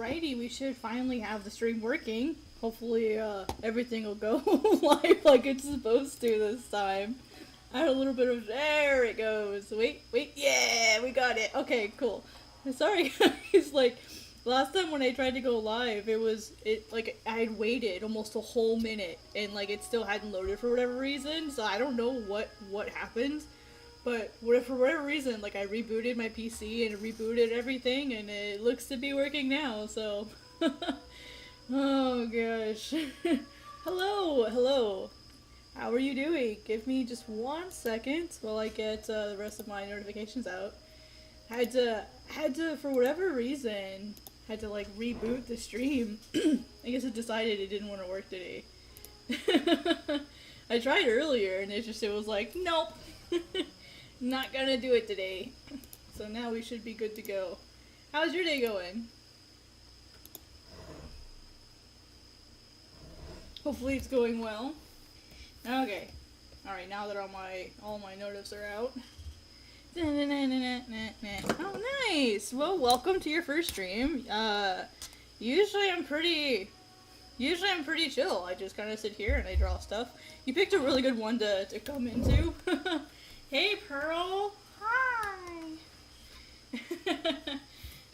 Alrighty, we should finally have the stream working. Hopefully, everything will go live like it's supposed to this time. I had a little bit of... There it goes. Wait. Yeah, we got it. Okay, cool. Sorry, guys. Like, last time when I tried to go live, I had waited almost a whole minute, and, like, it still hadn't loaded for whatever reason, so I don't know what happened. But for whatever reason, like, I rebooted my PC and rebooted everything, and it looks to be working now, so... Oh, gosh. Hello. How are you doing? Give me just 1 second while I get the rest of my notifications out. Had to, for whatever reason, had to, like, reboot the stream. I guess it decided it didn't want to work today. I tried earlier, and it was like, nope. Not gonna do it today. So now we should be good to go. How's your day going? Hopefully it's going well. Okay. Alright, now that all my notifs are out. Oh, nice! Well, welcome to your first stream. Usually I'm pretty chill. I just kind of sit here and I draw stuff. You picked a really good one to come into. Hey, Pearl! Hi!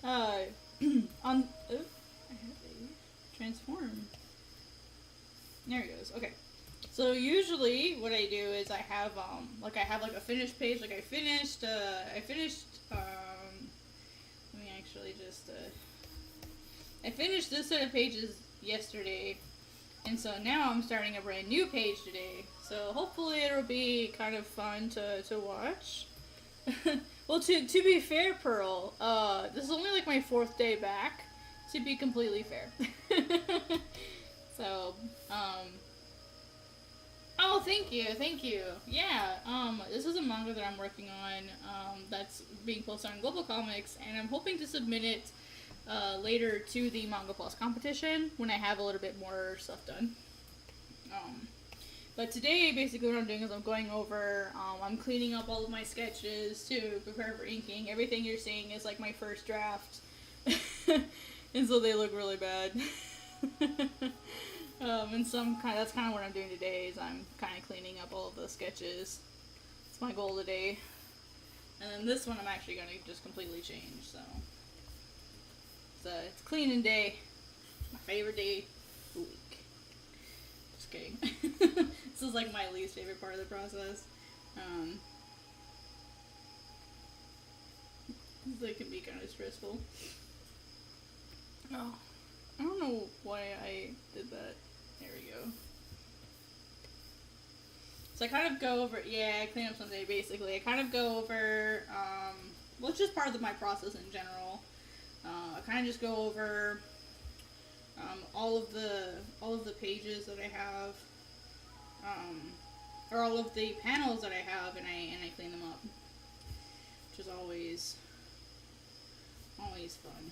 I have a transform. There it goes. Okay. So usually what I do is I have like a finished page. Like I finished let me actually just I finished this set of pages yesterday. And so now I'm starting a brand new page today. So hopefully it'll be kind of fun to watch. Well, to be fair, Pearl, this is only like my 4th day back, to be completely fair. So, oh, thank you. Yeah, this is a manga that I'm working on, that's being posted on Global Comics, and I'm hoping to submit it later to the Manga Plus competition when I have a little bit more stuff done. But today, basically what I'm doing is I'm going over, I'm cleaning up all of my sketches to prepare for inking. Everything you're seeing is like my first draft, and so they look really bad. And that's kind of what I'm doing today, is I'm kind of cleaning up all of the sketches. It's my goal today. And then this one I'm actually going to just completely change, so... it's cleaning day. My favorite day of the week. Just kidding. This is like my least favorite part of the process. It can be kind of stressful. Oh, I don't know why I did that. There we go. So I kind of go over, I clean up Sunday basically. I kind of go over, well, it's just part of my process in general. I kind of just go over all of the pages that I have, or all of the panels that I have, and I clean them up, which is always fun.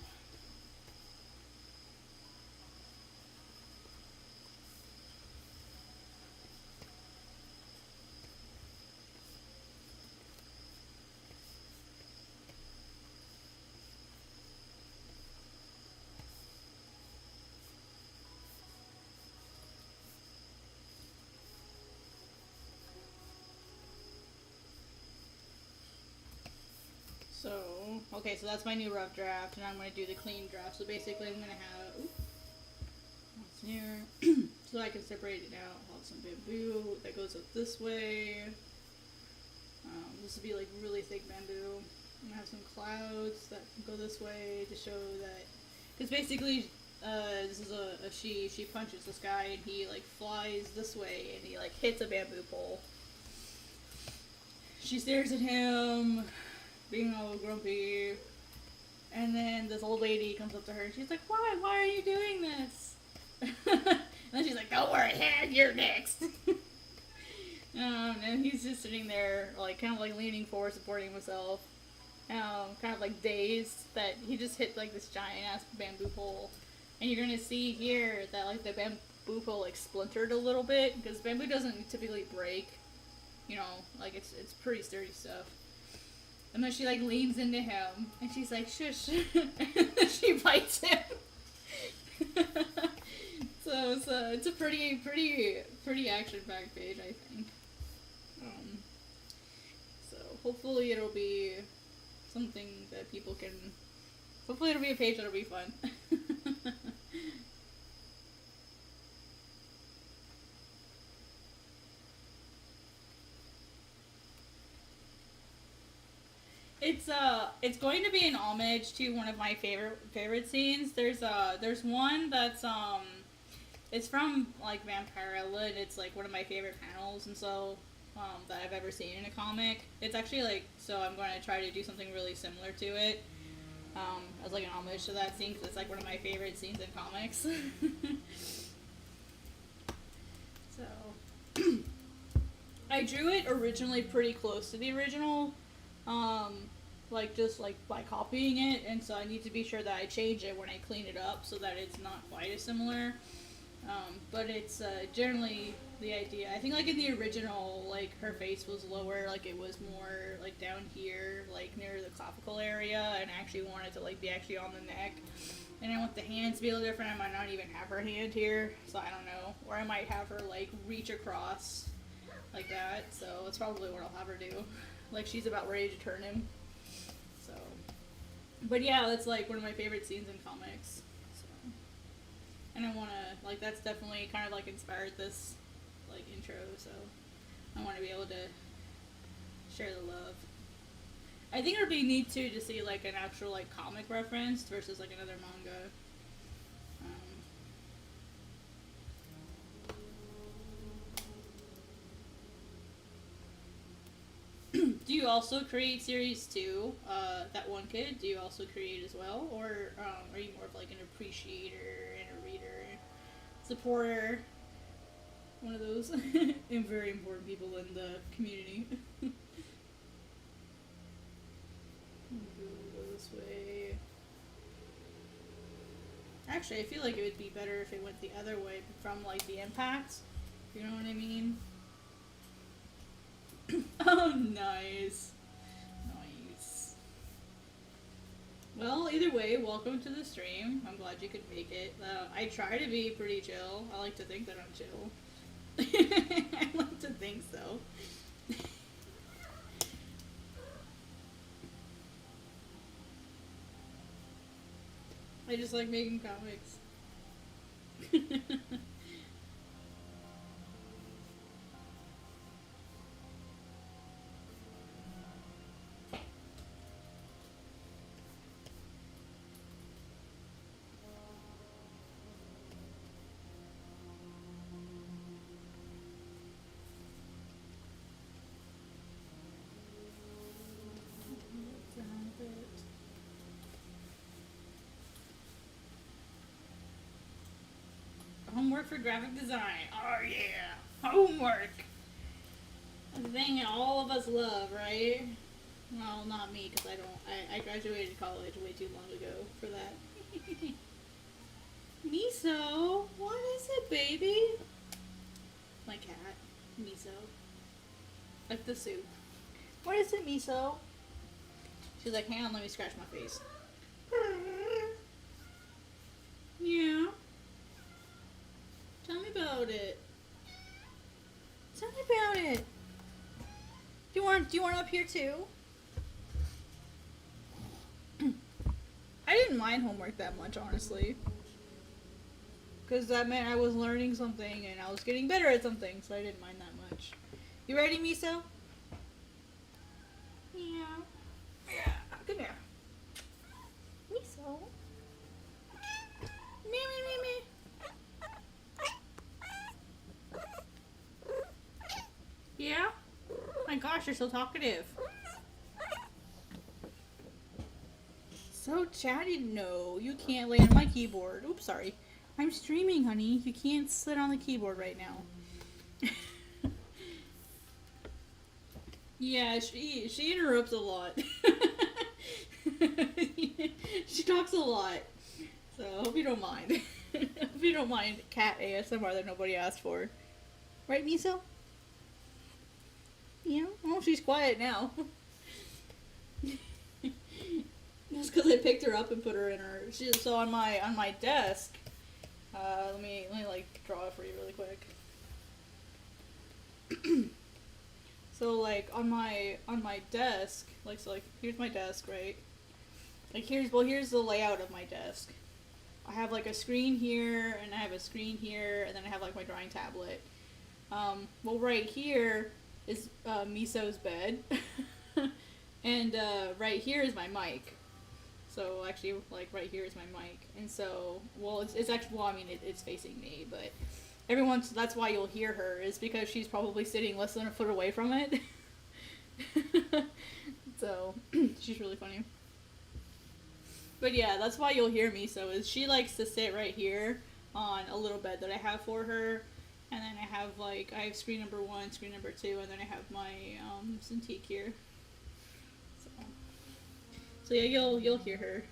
So, okay, so that's my new rough draft, and I'm going to do the clean draft. So basically I'm going to have, what's here, so I can separate it out. I'll have some bamboo that goes up this way. This will be like really thick bamboo. I'm going to have some clouds that go this way to show that, because basically this is a she punches this guy and he like flies this way and he like hits a bamboo pole. She stares at him, being all grumpy, and then this old lady comes up to her and she's like, why are you doing this? And then she's like, don't worry, you're next. And he's just sitting there, like, kind of like leaning forward, supporting himself, kind of like dazed that he just hit like this giant ass bamboo pole. And you're gonna see here that like the bamboo pole like splintered a little bit, because bamboo doesn't typically break, you know, like it's pretty sturdy stuff. And then she like leans into him and she's like, shush. And then she bites him. So it's a pretty action-packed page, I think. Um, so hopefully it'll be something that people can. Hopefully it'll be a page that'll be fun. It's going to be an homage to one of my favorite scenes. There's one that's it's from like Vampirella, and it's like one of my favorite panels, and so that I've ever seen in a comic. It's actually like, so I'm going to try to do something really similar to it, as like an homage to that scene, because it's like one of my favorite scenes in comics. So I drew it originally pretty close to the original. Like just like by copying it, and so I need to be sure that I change it when I clean it up so that it's not quite as similar. But it's generally the idea. I think like in the original, like her face was lower, like it was more like down here, like near the clavicle area, and I actually want it to like be actually on the neck. And I want the hands to be a little different. I might not even have her hand here, so I don't know. Or I might have her like reach across like that. So it's probably what I'll have her do. Like she's about ready to turn him. So, but yeah, that's like one of my favorite scenes in comics. So, and I want to like that's definitely kind of like inspired this like intro. So I want to be able to share the love. I think it'd be neat too to see like an actual like comic reference versus like another manga. Do you also create series 2? That one kid, do you also create as well? Or are you more of like an appreciator and a reader, supporter? One of those and very important people in the community. Go this way. Actually, I feel like it would be better if it went the other way from like the impact. You know what I mean? Oh, nice. Nice. Well, either way, welcome to the stream. I'm glad you could make it. I try to be pretty chill. I like to think that I'm chill. I like to think so. I just like making comics. Homework for graphic design. Oh yeah, homework. A thing all of us love, right? Well, not me, because I graduated college way too long ago for that. Miso, what is it, baby? My cat, Miso. Like the soup. What is it, Miso? She's like, hang on, let me scratch my face. Yeah. Tell me about it. Tell me about it. Do you want up here too? I didn't mind homework that much, honestly. Because that meant I was learning something and I was getting better at something, so I didn't mind that much. You ready, Miso? Yeah. Yeah. Come here. Miso. Me, me, me, me. Yeah? My gosh, you're so talkative. So chatty. No, you can't lay on my keyboard. Oops, sorry. I'm streaming, honey. You can't sit on the keyboard right now. Yeah, she interrupts a lot. She talks a lot. So, hope you don't mind. Hope you don't mind cat ASMR that nobody asked for. Right, Miso? Yeah. Oh, she's quiet now. That's because I picked her up and put her in her. So on my desk, Let me like draw it for you really quick. So like on my desk, like so like here's my desk, right? Like here's the layout of my desk. I have like a screen here, and I have a screen here, and then I have like my drawing tablet. Well, right here is Miso's bed, and right here is my mic. So actually, like right here is my mic, and so well, it's actually well, I mean it's facing me, but everyone's that's why you'll hear her is because she's probably sitting less than a foot away from it. So she's really funny. But yeah, that's why you'll hear me. So is she likes to sit right here on a little bed that I have for her, and then I have like I have screen number 1, screen number 2, and then I have my Cintiq here. So yeah, you'll hear her.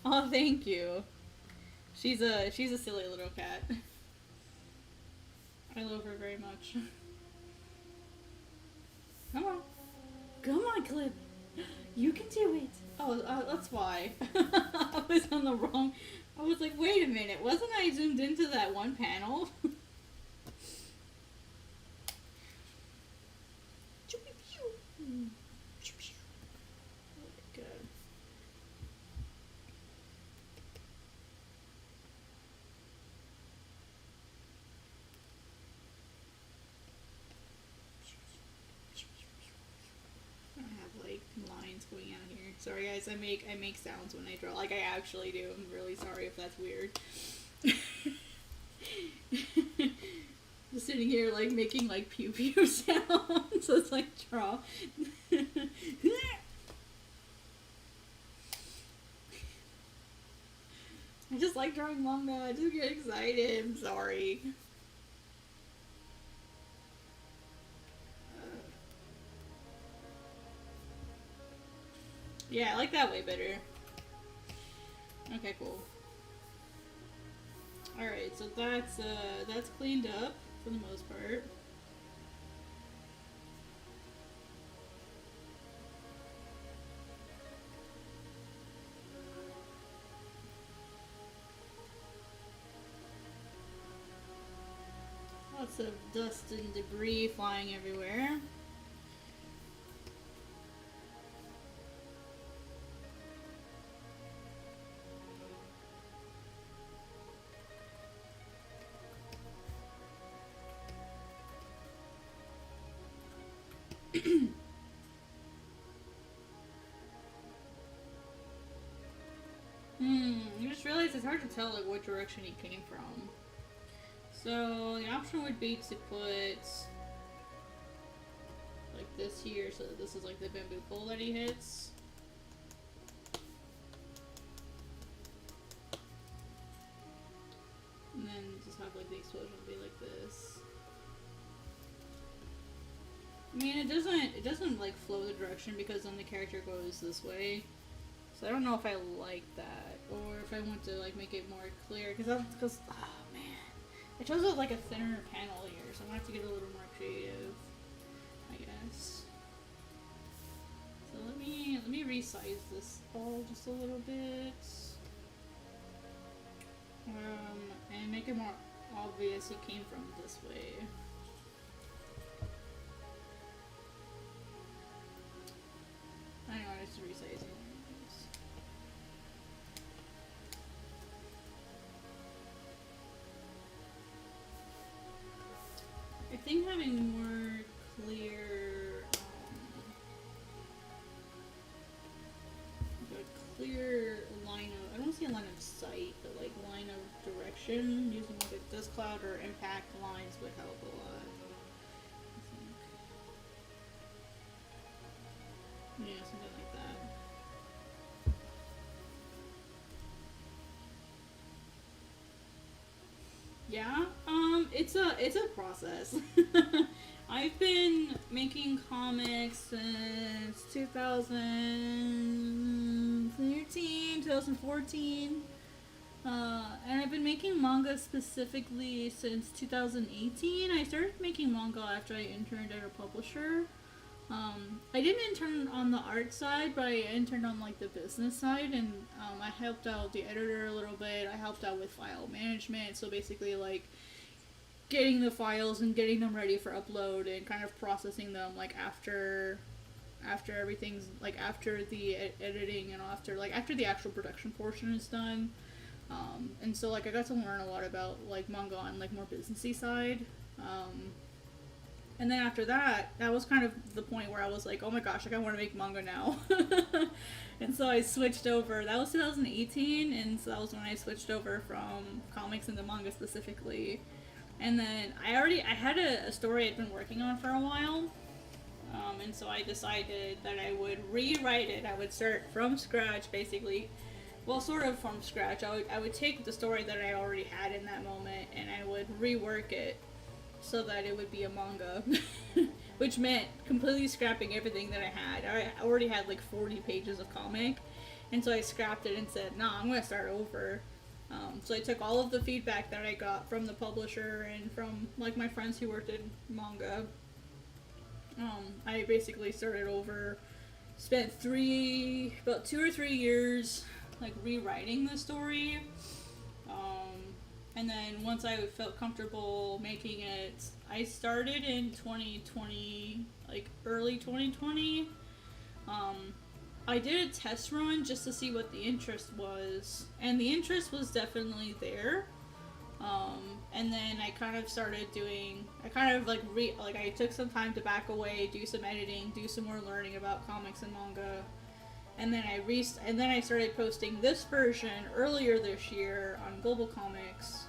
Oh, thank you. She's a silly little cat. I love her very much. Come on. Come on, Clip. You can do it. Oh, that's why. I was on the wrong... I was like, wait a minute. Wasn't I zoomed into that one panel? Going out here. Sorry guys, I make sounds when I draw. Like I actually do. I'm really sorry if that's weird. Just sitting here like making like pew pew sounds. So it's like draw. I just like drawing manga. I just get excited. I'm sorry. Yeah, I like that way better. Okay, cool. Alright, so that's cleaned up for the most part. Lots of dust and debris flying everywhere. I just realized it's hard to tell like what direction he came from. So the option would be to put like this here, so that this is like the bamboo pole that he hits. And then just have like the explosion be like this. I mean, it doesn't like flow the direction because then the character goes this way. So I don't know if I like that or if I want to like make it more clear because oh man, I chose like a thinner panel here, so I'm gonna have to get a little more creative, I guess. So let me resize this ball just a little bit, and make it more obvious it came from this way. I don't know, I'm just resizing. I think having more clear, a clear line of, I don't see a line of sight, but like line of direction, using like a dust cloud or impact lines would help a lot, I think. Yeah, something like that. Yeah, it's a process. I've been making comics since 2013, 2014. And I've been making manga specifically since 2018. I started making manga after I interned at a publisher. I didn't intern on the art side, but I interned on like the business side, and I helped out the editor a little bit. I helped out with file management, so basically like getting the files and getting them ready for upload and kind of processing them like after everything's like after the editing and after the actual production portion is done. And so like I got to learn a lot about like manga on like more businessy side. And then after that, that was kind of the point where I was like, oh my gosh, like I want to make manga now. And so I switched over. That was 2018, and so that was when I switched over from comics into manga specifically. And then I had a story I'd been working on for a while. And so I decided that I would rewrite it. I would start from scratch, basically. Well, sort of from scratch. I would take the story that I already had in that moment, and I would rework it so that it would be a manga. Which meant completely scrapping everything that I had. I already had like 40 pages of comic, and so I scrapped it and said, nah, I'm going to start over. So I took all of the feedback that I got from the publisher and from like my friends who worked in manga. I basically started over, spent about 2 or 3 years like rewriting the story. And then once I felt comfortable making it, I started in 2020, like early 2020. I did a test run just to see what the interest was, and the interest was definitely there. And then I kind of started doing, I took some time to back away, do some editing, do some more learning about comics and manga. And then I started posting this version earlier this year on Global Comics.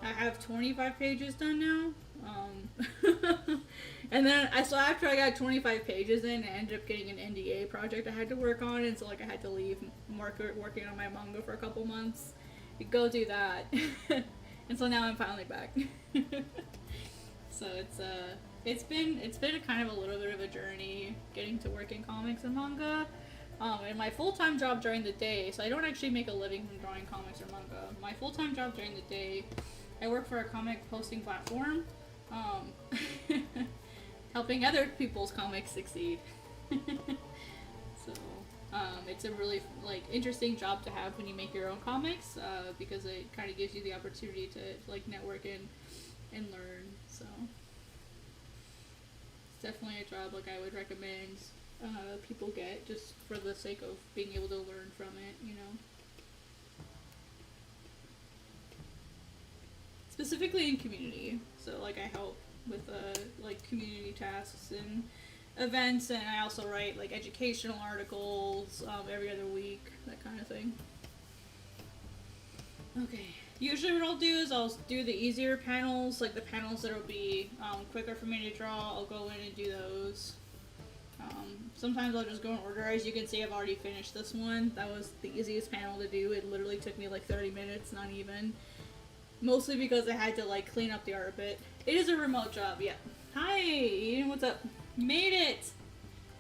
I have 25 pages done now. And then after I got 25 pages in, I ended up getting an NDA project I had to work on, and so like I had to leave working on my manga for a couple months. Go do that. And so now I'm finally back. So it's been a kind of a little bit of a journey getting to work in comics and manga. And my full-time job during the day, so I don't actually make a living from drawing comics or manga. My full-time job during the day, I work for a comic posting platform, helping other people's comics succeed. So it's a really like interesting job to have when you make your own comics, because it kind of gives you the opportunity to like network and learn. So it's definitely a job like I would recommend people get just for the sake of being able to learn from it, you know. Specifically in community, so like I help with like community tasks and events, and I also write like educational articles every other week, that kind of thing. Okay, usually what I'll do is I'll do the easier panels, like the panels that'll be quicker for me to draw. I'll go in and do those. Sometimes I'll just go in order. As you can see, I've already finished this one. That was the easiest panel to do. It literally took me like 30 minutes, not even. Mostly because I had to like clean up the art a bit. It is a remote job, yeah. Hi, Ian, what's up? You made it!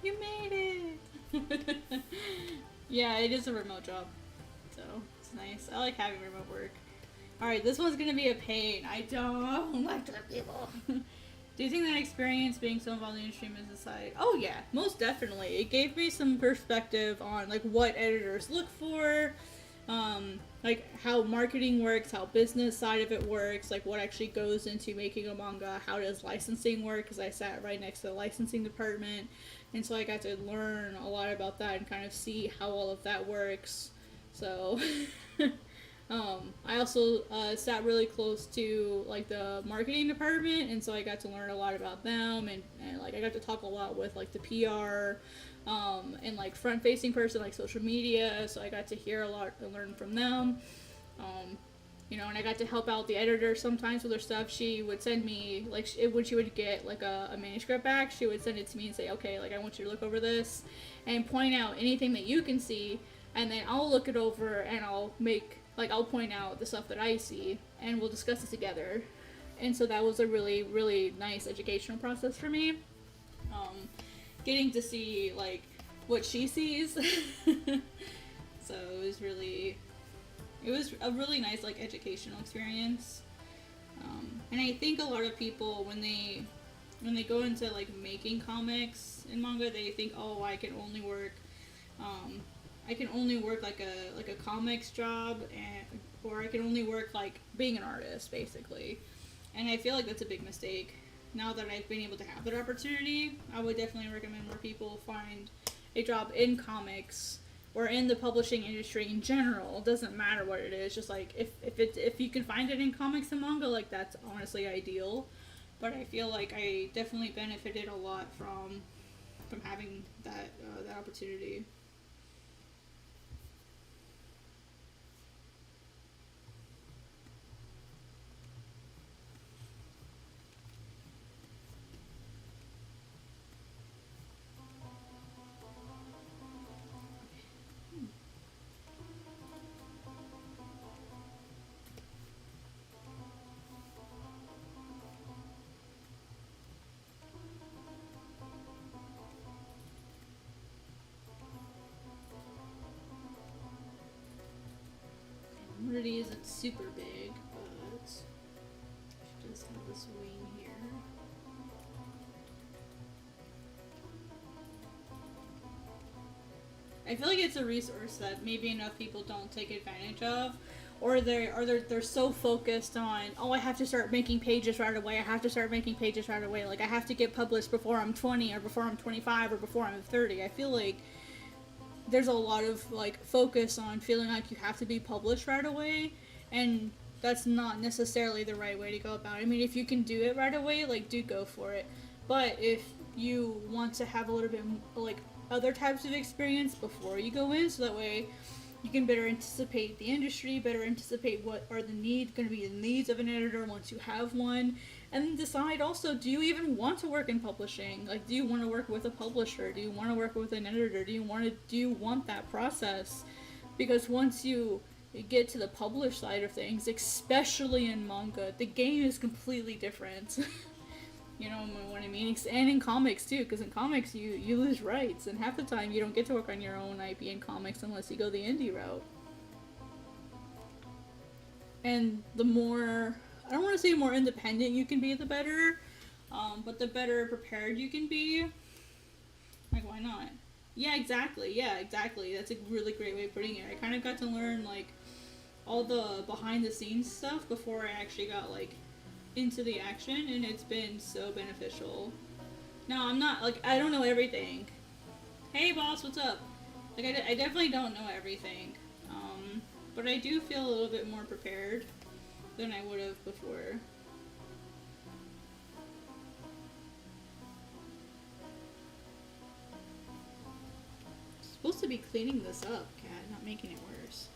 You made it! Yeah, it is a remote job. So, it's nice. I like having remote work. Alright, this one's gonna be a pain. I don't like to have people. Do you think that experience being so involved in the industry and business side? Oh yeah, most definitely. It gave me some perspective on like what editors look for, like how marketing works, how business side of it works, like what actually goes into making a manga, how does licensing work, because I sat right next to the licensing department, and so I got to learn a lot about that and kind of see how all of that works. So I also sat really close to like the marketing department, and so I got to learn a lot about them, and like I got to talk a lot with like the PR and like front facing person like social media, so I got to hear a lot and learn from them. You know, and I got to help out the editor sometimes with her stuff. She would send me, like, when she would get, like, a manuscript back, she would send it to me and say, okay, like, I want you to look over this and point out anything that you can see, and then I'll look it over and I'll point out the stuff that I see, and we'll discuss it together. And so that was a really, really nice educational process for me. Getting to see, like, what she sees. So it was a really nice, like, educational experience. And I think a lot of people, when they when they go into like making comics in manga, they think, oh, I can only work like a comics job, or I can only work like being an artist, basically. And I feel like that's a big mistake. Now that I've been able to have that opportunity, I would definitely recommend more people find a job in comics or in the publishing industry in general. It doesn't matter what it is. Just like if you can find it in comics and manga, like that's honestly ideal. But I feel like I definitely benefited a lot from having that opportunity. Community isn't super big, but she does have this wing here. I feel like it's a resource that maybe enough people don't take advantage of, or they're so focused on, oh, I have to start making pages right away. I have to start making pages right away. Like I have to get published before I'm 20 or before I'm 25 or before I'm 30. I feel like there's a lot of like focus on feeling like you have to be published right away, and that's not necessarily the right way to go about it. I mean, if you can do it right away, like do go for it. But if you want to have a little bit like other types of experience before you go in, so that way you can better anticipate the industry, better anticipate what are going to be the needs of an editor once you have one, and then decide also, do you even want to work in publishing? Like, do you want to work with a publisher? Do you want to work with an editor? Do you want that process? Because once you get to the published side of things, especially in manga, the game is completely different. You know what I mean? And in comics too, because in comics you lose rights, and half the time you don't get to work on your own IP in comics unless you go the indie route. And the more, I don't want to say more independent you can be, the better, but the better prepared you can be. Like, why not? Yeah, exactly. That's a really great way of putting it. I kind of got to learn, like, all the behind the scenes stuff before I actually got, like, into the action, and it's been so beneficial. No, I'm not, like, I don't know everything. Hey boss, what's up? Like, I definitely don't know everything, but I do feel a little bit more prepared than I would have before. I'm supposed to be cleaning this up, Cat, not making it worse.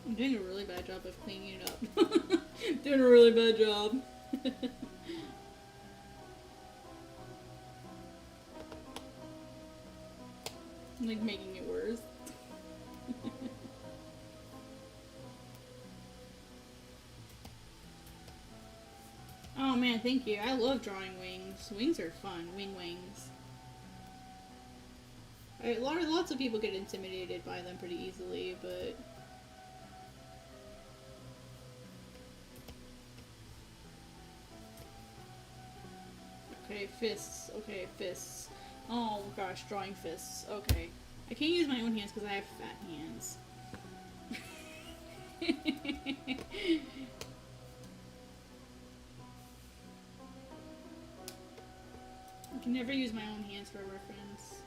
I'm doing a really bad job of cleaning it up. Doing a really bad job. I'm like making it worse. Oh man, thank you. I love drawing wings. Wings are fun. Wings. Lots of people get intimidated by them pretty easily, but okay, fists. Okay, fists. Oh gosh, drawing fists. Okay. I can't use my own hands because I have fat hands. I can never use my own hands for reference.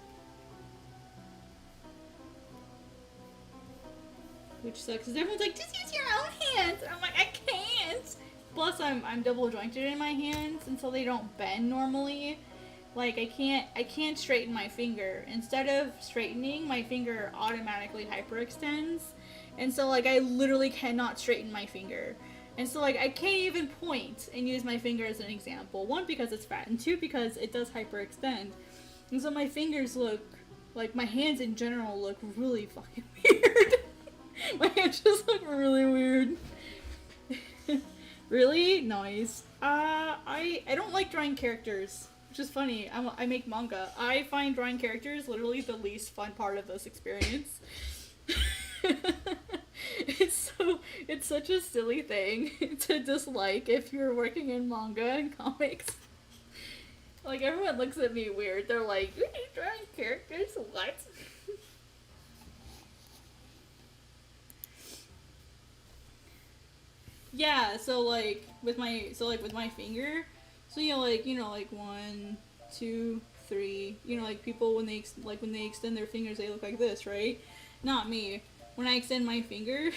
Which sucks, because everyone's like, just use your own hands! And I'm like, I can't! Plus, I'm double jointed in my hands, and so they don't bend normally. Like, I can't straighten my finger. Instead of straightening, my finger automatically hyperextends. And so, like, I literally cannot straighten my finger. And so, like, I can't even point and use my finger as an example. One, because it's fat, and two, because it does hyperextend. And so my fingers look, like, my hands in general look really fucking weird. My hands just look really weird. Really? Nice. I don't like drawing characters. which is funny. I make manga. I find drawing characters literally the least fun part of this experience. It's such a silly thing to dislike if you're working in manga and comics. Like, everyone looks at me weird. They're like, "You're drawing characters? What?" Yeah, so like with my finger, so like 1, 2, 3. Like people when when they extend their fingers, they look like this, right? Not me. When I extend my finger,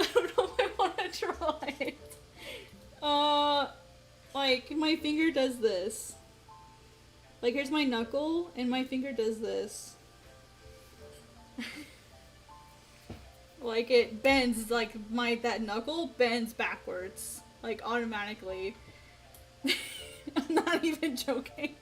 I don't know if I want to draw it. Like my finger does this. Like here's my knuckle, and my finger does this. Like it bends, like that knuckle bends backwards, like automatically. I'm not even joking.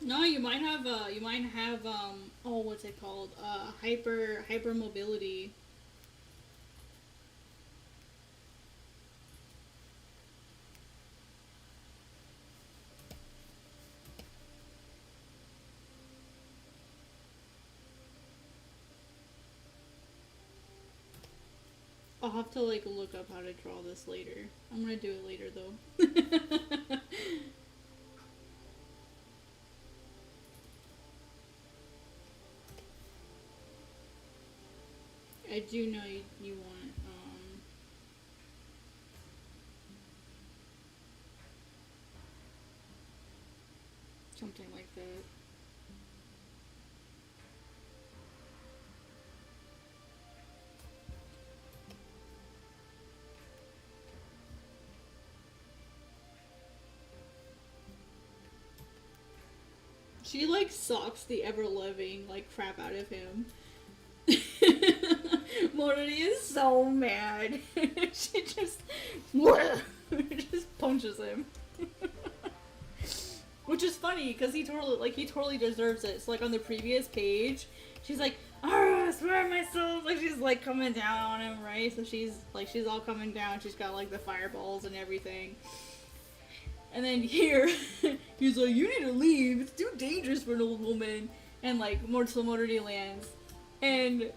No, you might have oh, what's it called? Hyper mobility. I'll have to like look up how to draw this later. I'm gonna do it later though. I do know you want something like that. She like sucks the ever loving like crap out of him. Morty is so mad. She just just punches him. Which is funny because he totally deserves it. So like on the previous page, she's like, "Ah, I swear myself!" Like she's like coming down on him, right? So she's all coming down. She's got like the fireballs and everything. And then here, he's like, "You need to leave. It's too dangerous for an old woman." And like Morty lands, and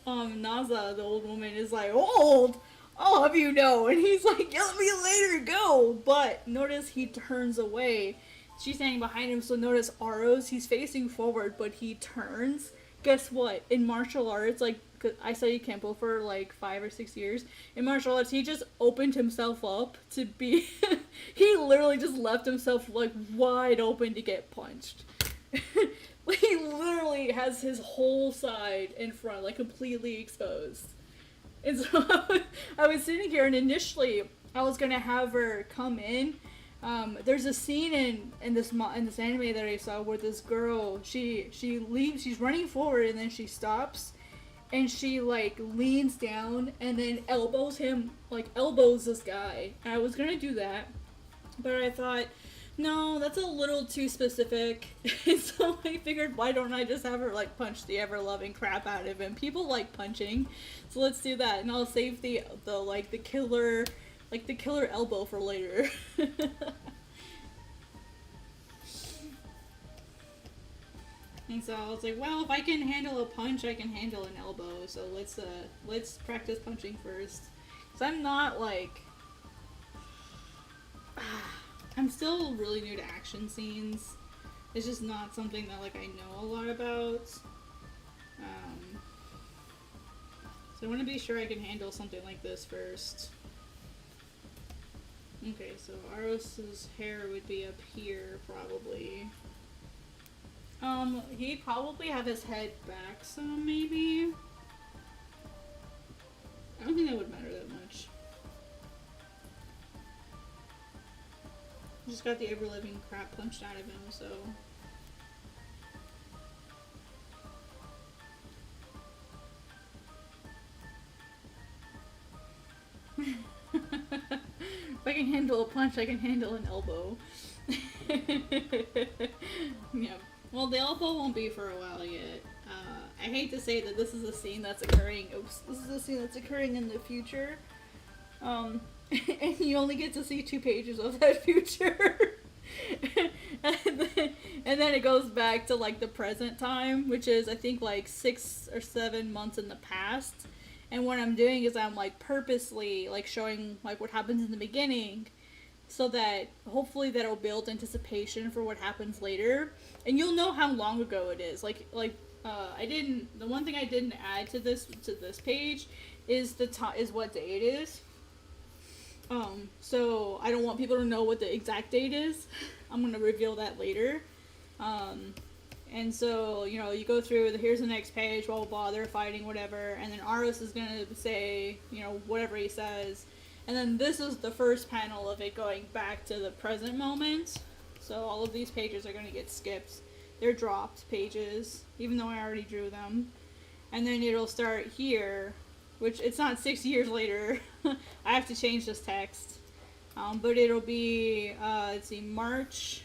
Naza, the old woman, is like, "Old? I'll have you know." And he's like, "Yeah, let me later go." But notice he turns away. She's standing behind him, so notice Aros, he's facing forward, but he turns. Guess what? In martial arts, like, 'cause I studied Kempo for like 5 or 6 years. In martial arts, he just opened himself up to be... he literally just left himself like wide open to get punched. He literally has his whole side in front, like completely exposed. And so I was sitting here, and initially I was gonna have her come in. There's a scene in this anime that I saw where this girl she leaves, she's running forward, and then she stops, and she like leans down and then elbows this guy. And I was gonna do that, but I thought, no, that's a little too specific. So I figured, why don't I just have her like punch the ever loving crap out of him? People like punching, so let's do that, and I'll save the killer elbow for later. And so I was like, well, if I can handle a punch, I can handle an elbow. So let's practice punching first. Cause I'm not like, I'm still really new to action scenes. It's just not something that like I know a lot about. So I want to be sure I can handle something like this first. Okay, so Aros's hair would be up here, probably. He'd probably have his head back some, maybe? I don't think that would matter that much. Just got the ever-living crap punched out of him, so... If I can handle a punch, I can handle an elbow. Yeah. Well, the elbow won't be for a while yet. I hate to say that this is a scene that's occurring. Oops, this is a scene that's occurring in the future. And you only get to see 2 pages of that future. and then it goes back to like the present time, which is I think like 6 or 7 months in the past. And what I'm doing is I'm like purposely like showing like what happens in the beginning, so that hopefully that'll build anticipation for what happens later, and you'll know how long ago it is. The one thing I didn't add to this page is is what day it is. So I don't want people to know what the exact date is. I'm gonna reveal that later. And so, you know, you go through, here's the next page, blah, blah, blah, they're fighting, whatever, and then Aros is gonna say, you know, whatever he says, and then this is the first panel of it going back to the present moment, so all of these pages are gonna get skipped. They're dropped pages, even though I already drew them, and then it'll start here, which it's not 6 years later. I have to change this text, but it'll be, let's see, March,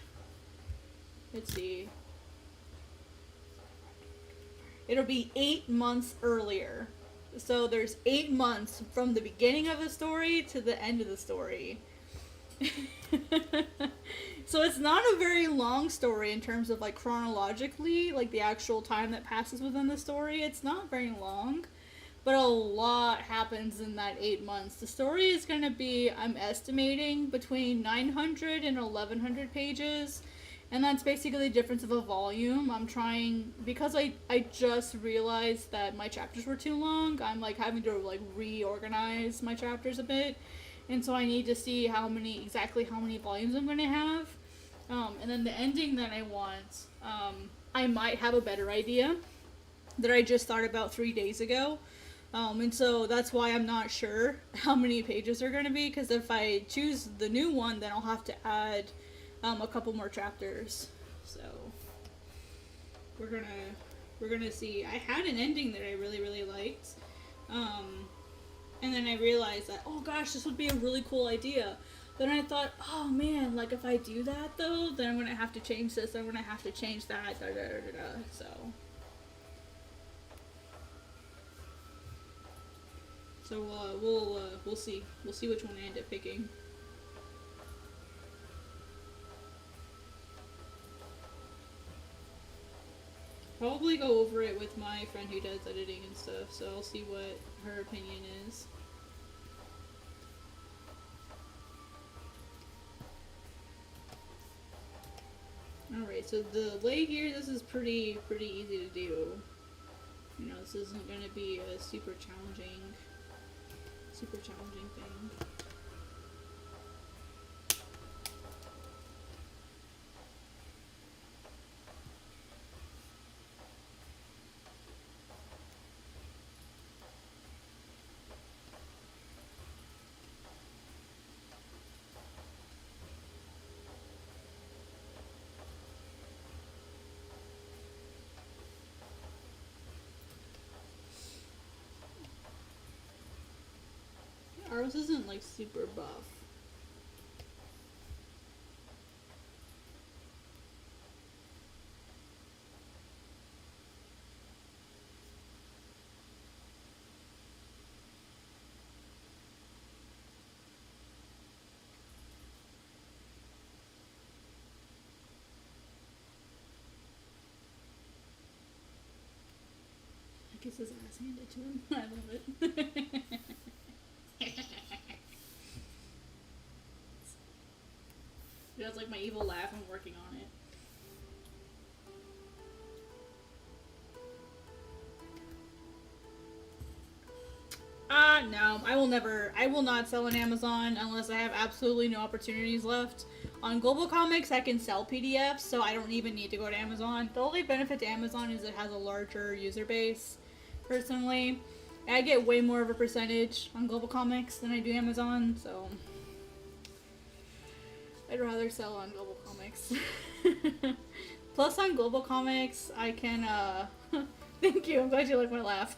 it'll be 8 months earlier. So there's 8 months from the beginning of the story to the end of the story. So it's not a very long story in terms of like chronologically, like the actual time that passes within the story. It's not very long, but a lot happens in that 8 months. The story is going to be, I'm estimating, between 900 and 1100 pages. And that's basically the difference of a volume. I'm trying, because I just realized that my chapters were too long, I'm like having to like reorganize my chapters a bit. And so I need to see exactly how many volumes I'm going to have. And then the ending that I want, I might have a better idea that I just thought about 3 days ago. And so that's why I'm not sure how many pages are going to be, because if I choose the new one, then I'll have to add a couple more chapters. So we're gonna see. I had an ending that I really, really liked, and then I realized that, oh gosh, this would be a really cool idea. Then I thought, oh man, like if I do that though, then I'm gonna have to change this, I'm gonna have to change that, da da da da da. So we'll see which one I end up picking. Probably go over it with my friend who does editing and stuff, so I'll see what her opinion is. Alright, so the lay here, this is pretty easy to do. You know, this isn't going to be a super challenging thing. Ours isn't like super buff. I guess his ass handed to him. I love it. That's like my evil laugh. I'm working on it. No, I will not sell on Amazon unless I have absolutely no opportunities left. On Global Comics, I can sell PDFs, so I don't even need to go to Amazon. The only benefit to Amazon is it has a larger user base, personally. I get way more of a percentage on Global Comics than I do Amazon, so I'd rather sell on Global Comics. Plus, on Global Comics, I can, thank you, I'm glad you like my laugh.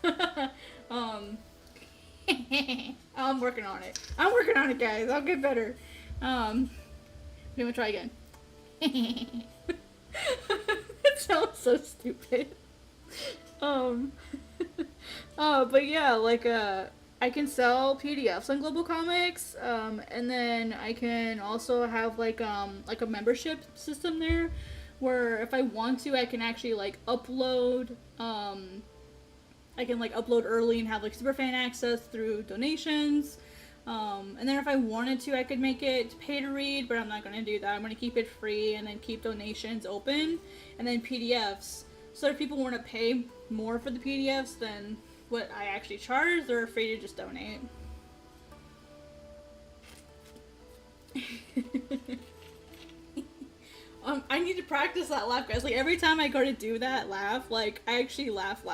I'm working on it. I'm working on it, guys. I'll get better. I'm gonna try again. That sounds so stupid. But yeah, like, I can sell PDFs on Global Comics, and then I can also have, like a membership system there, where if I want to, I can actually, like, upload, I can, like, upload early and have, like, superfan access through donations. And then if I wanted to, I could make it pay to read, but I'm not going to do that. I'm going to keep it free and then keep donations open, and then PDFs. So if people want to pay more for the PDFs than what I actually charge, they're free to just donate. I need to practice that laugh, guys. Like, every time I go to do that laugh, like, I actually laugh.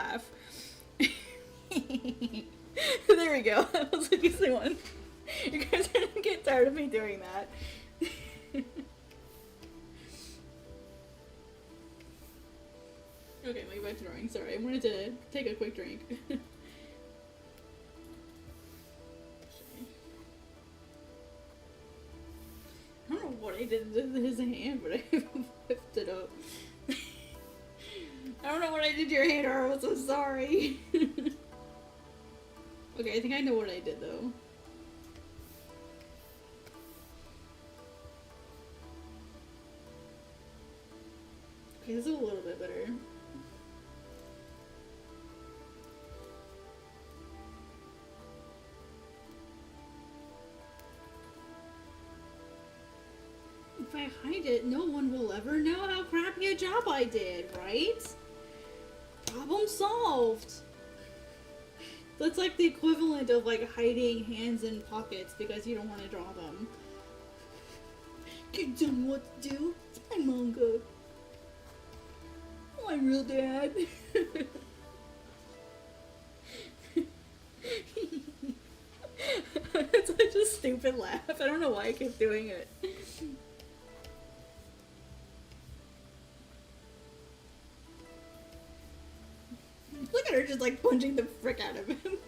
There we go. That was a decent one. You guys are gonna get tired of me doing that. Okay, my back to drawing. Sorry, I wanted to take a quick drink. I don't know what I did to his hand, but I whipped it up. I don't know what I did to your hand, or I'm so sorry. Okay, I think I know what I did, though. Okay, this is a little bit better. If I hide it, no one will ever know how crappy a job I did, right? Problem solved! That's like the equivalent of, like, hiding hands in pockets because you don't want to draw them. You don't know what to do? It's my manga. Oh, I'm real dad. It's such a stupid laugh. I don't know why I keep doing it. Look at her just, like, punching the frick out of him.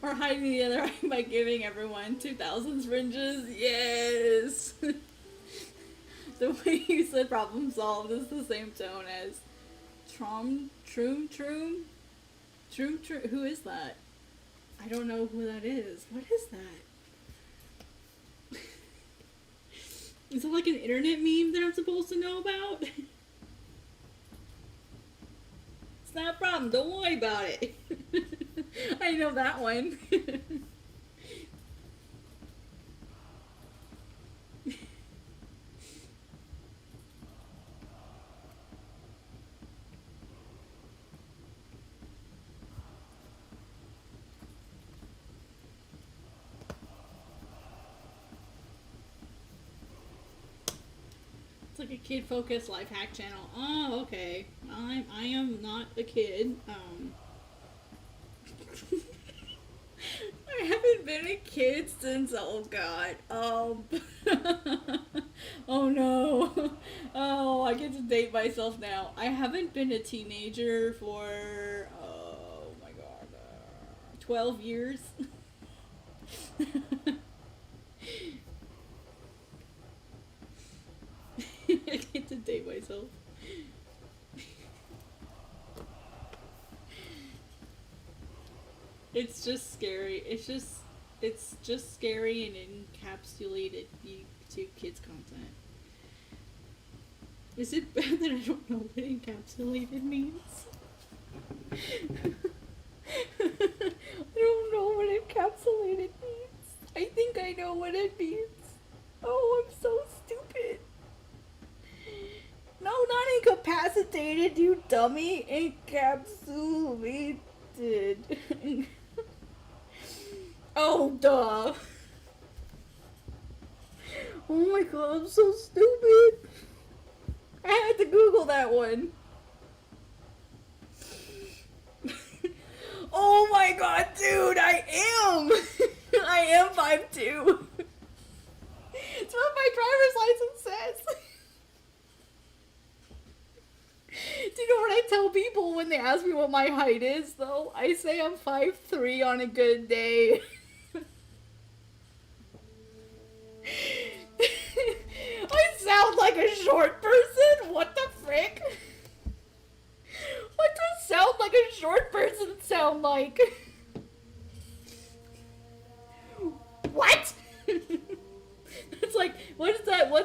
Or hiding the other eye by giving everyone 2000 syringes. Yes! The way you said problem solved is the same tone as Troom. Who is that? I don't know who that is. What is that? Is it like an internet meme that I'm supposed to know about? It's not a problem, don't worry about it. I know that one. It's like a kid-focused life hack channel. Oh, okay. I am not a kid. I haven't been a kid since, oh god, oh no, oh, I get to date myself now. I haven't been a teenager for, oh my god, 12 years. just scary. It's just scary and encapsulated YouTube kids content. Is it bad that I don't know what encapsulated means? I don't know what encapsulated means. I think I know what it means. Oh, I'm so stupid. No, not incapacitated, you dummy. Encapsulated. Oh, duh. Oh my god, I'm so stupid. I had to Google that one. Oh my god, dude, I am! I am 5'2". It's what my driver's license says. Do you know what I tell people when they ask me what my height is, though? I say I'm 5'3" on a good day. I sound like a short person? What the frick? What does sound like a short person sound like? What? It's like, what's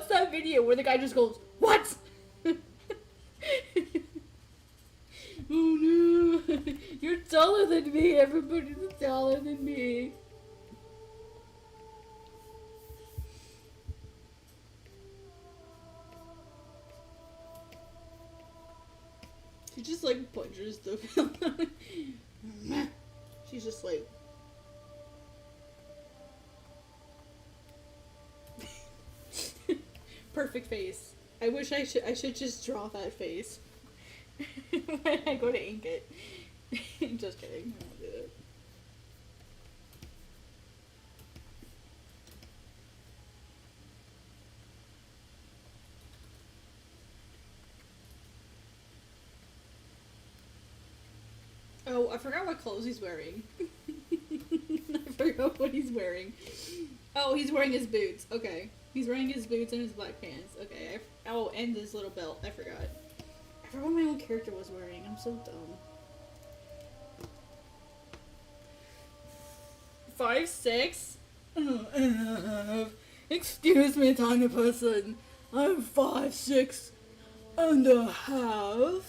that video where the guy just goes, what? Oh no, you're taller than me, everybody's taller than me. She just like punches the film. She's just like perfect face. I wish I should just draw that face when I go to ink it. Just kidding. I won't do it. Oh, I forgot what clothes he's wearing. I forgot what he's wearing. Oh, he's wearing his boots. Okay. He's wearing his boots and his black pants. Okay. Oh, and his little belt. I forgot. I forgot what my own character was wearing. I'm so dumb. 5'6". Excuse me, tiny person. I'm 5'6" and a half.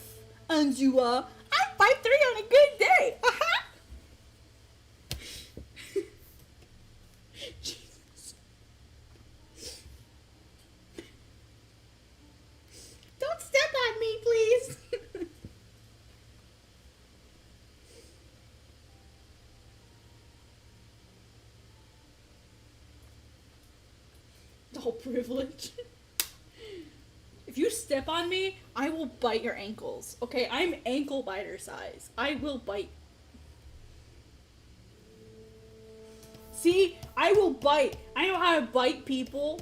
And you are? I'm 5'3" on a good day. Jesus. Don't step on me, please. All privilege. If you step on me, I will bite your ankles. Okay, I'm ankle biter size. I will bite. See? I will bite. I know how to bite people.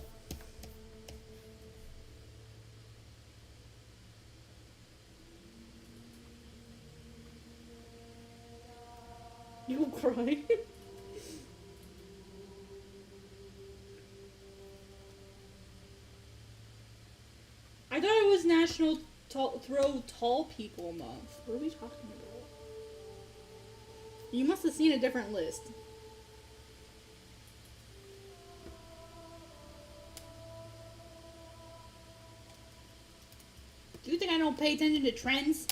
You will cry. I thought it was National Throw Tall People Month. What are we talking about? You must have seen a different list. Do you think I don't pay attention to trends?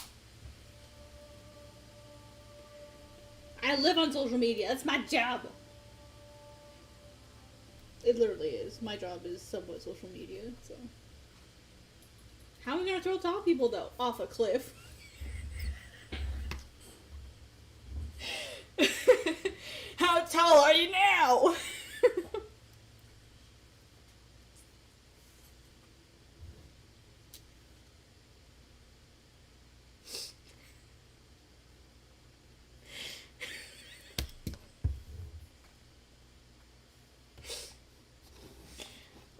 I live on social media. That's my job. It literally is. My job is somewhat social media, so. How are we gonna throw tall people, though? Off a cliff. How tall are you now?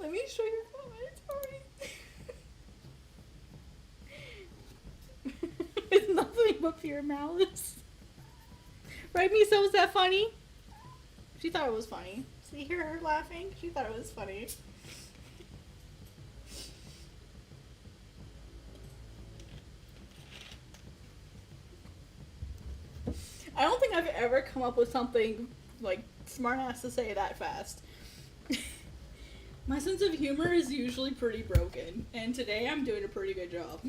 Let me show your comments, Ari. It's nothing but pure malice. Right, Miso? Was that funny? She thought it was funny. See her laughing? She thought it was funny. I don't think I've ever come up with something, like, smart ass to say that fast. My sense of humor is usually pretty broken, and today I'm doing a pretty good job.